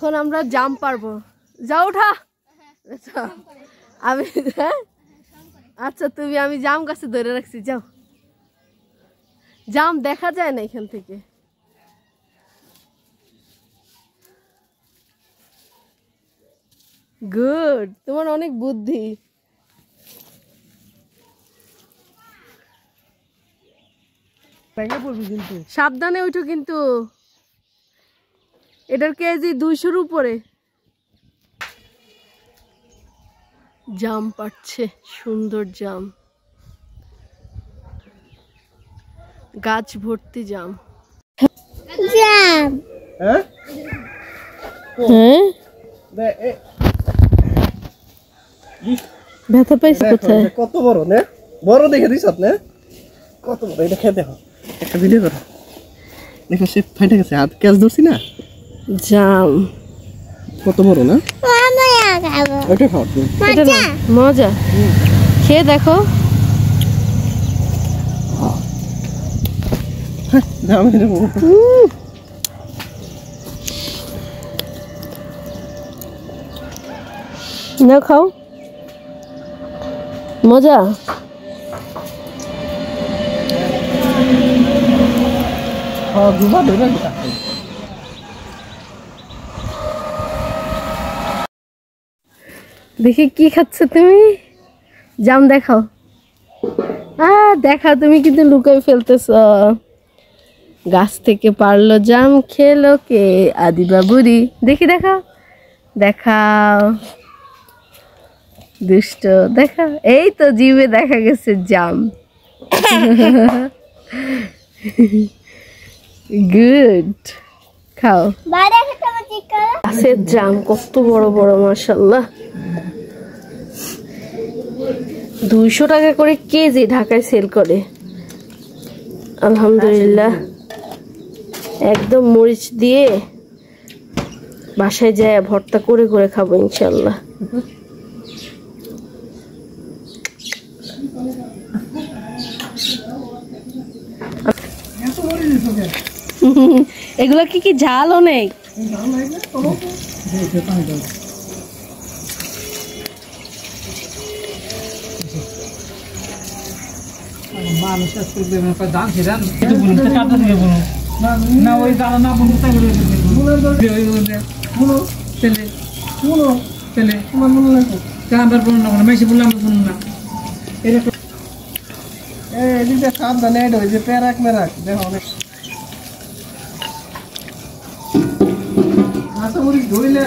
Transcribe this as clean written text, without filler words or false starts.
এখন আমরা জাম পারবো। যাও ওঠা। আমি আচ্ছা তুমি আমি জাম গাছে ধরে রাখছি, যাও। জাম দেখা যায় না এখান থেকে। গুড, তোমার অনেক বুদ্ধি। সাবধানে উঠো কিন্তু, এটার কেজি 200-র উপরে। জাম পাচ্ছে, সুন্দর জাম, গাছ ভর্তি জাম। ব্যথা পাইছে কোথায়? কত বড় না, বড় দেখে দিস আপনি, কত বড়। এটা খেয়ে দেখো, একটা ভিডিও করো, দেখো সে ফাইটে গেছে, হাত ক্যাচ ধরছি না। জাম কত বড় না, ওটা খাও। মজা, খেয়ে দেখো। না খাও, মজা। দেখি কি খাচ্ছ তুমি, জাম দেখাও। দেখাও, তুমি কিন্তু লুকাই ফেলতেছ। গাছ থেকে পারলো জাম, খেলো কে? আদিবা বুড়ি। দেখি দেখাও, দেখাও, দুষ্ট, দেখাও। এই তো জিভে দেখা গেছে জাম। গুড, খাও। গাছের জাম কত বড় বড়, মাশাআল্লাহ। 200 টাকা করে কেজি ঢাকায় সেল করে। আলহামদুলিল্লাহ, একদম মরিচ দিয়ে বাসায় যায় ভর্তা করে করে খাবো ইনশাল্লাহ। এগুলো কি ঝাল অনেক? সাবধানে প্যারাক মেরাক দেখো, অনেক ধরলে